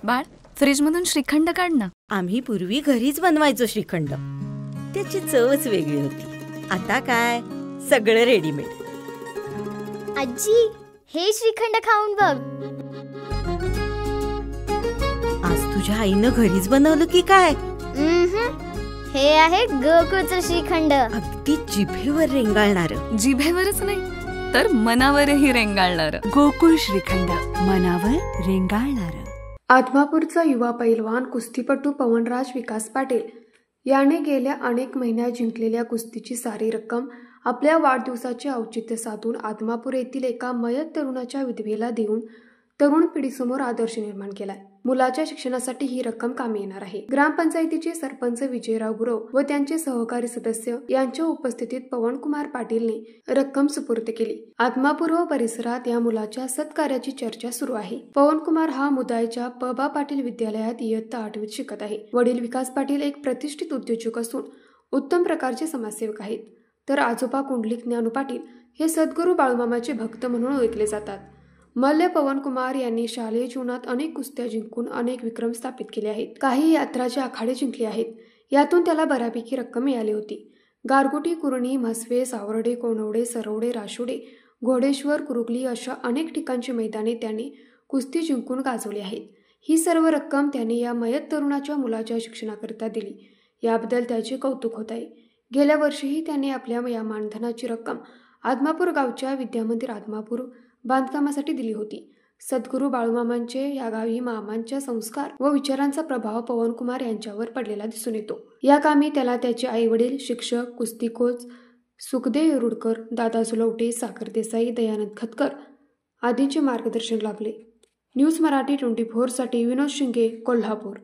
बाळ, फ्रीजमधून श्रीखंड काढ ना. आम्ही पूर्वी घरीच बनवायचो श्रीखंड. त्याची चवच वेगळी होती. आता काय सगळं रेडीमेड. आजी, हे श्रीखंड खाऊन बघ. आज तुझ्या आईनं घरीच बनवलं की काय? हे आहे गोकुळचं श्रीखंड. अगदी जिभेवर रेंगाळणार. जिभेवरच नाही तर मनावरही रेंगाळणार. गोकुळ श्रीखंड, मनावर रेंगाळणार. आदमापूरचा युवा पैलवान कुस्तीपटू पवनराज विकास पाटील याने गेल्या अनेक महिन्यात जिंकलेल्या कुस्तीची सारी रक्कम आपल्या वाढदिवसाचे औचित्य साधून आदमापूर येथील एका मयत तरुणाच्या विधवेला देऊन तरुण पिढीसमोर आदर्श निर्माण केलाय. मुलाच्या शिक्षणासाठी ही रक्कम कामी येणार आहे. ग्रामपंचायतीचे सरपंच विजयराव गुरव व त्यांचे सहकारी सदस्य यांच्या उपस्थितीत पवनकुमार पाटीलने रक्कम सुपूर्द केली. आदमापूर व परिसरात या मुलाच्या सत्कार्याची चर्चा सुरू आहे. पवनकुमार हा मुदायच्या प.बा. पाटील विद्यालयात इयत्ता 8वीत शिकत आहे. वडील विकास पाटील एक प्रतिष्ठित उद्योजक असून उत्तम प्रकारचे समाजसेवक आहेत. तर आजोबा कुंडलिक ज्ञानू पाटील हे सद्गुरू बाळूमामाचे भक्त म्हणून ओळखले जातात. मल्ल पवनकुमार यांनी शालेय जीवनात अनेक कुस्त्या जिंकून अनेक विक्रम स्थापित केले आहेत. काही यात्राचे आखाडे जिंकले आहेत. यातून त्याला बऱ्यापैकी रक्कम मिळाली होती. गारगोटी, कुरणी, म्हसवे, सावर्डे, कोणवडे, सरवडे, राशोडे, घोडेश्वर, कुरुगली अशा अनेक ठिकाणची मैदाने त्याने कुस्ती जिंकून गाजवली आहेत. ही सर्व रक्कम त्याने या मयत तरुणाच्या मुलाच्या शिक्षणाकरिता दिली. याबद्दल त्याचे कौतुक होत आहे. गेल्या वर्षीही त्याने आपल्या या मानधनाची रक्कम आदमापूर गावच्या विद्यामंदिर आदमापूर बांधकामासाठी दिली होती. सद्गुरू बाळूमामांचे या गावी मामांच्या संस्कार व विचारांचा प्रभाव पवनकुमार यांच्यावर पडलेला दिसून येतो. या कामी त्याला त्याचे आई वडील, शिक्षक, कुस्ती कोच सुखदेव येरुडकर, दादा झुलवटे, साखर देसाई, दयानंद खतकर आदींचे मार्गदर्शन लाभले. न्यूज मराठी 24 साठी विनोद शिंगे, कोल्हापूर.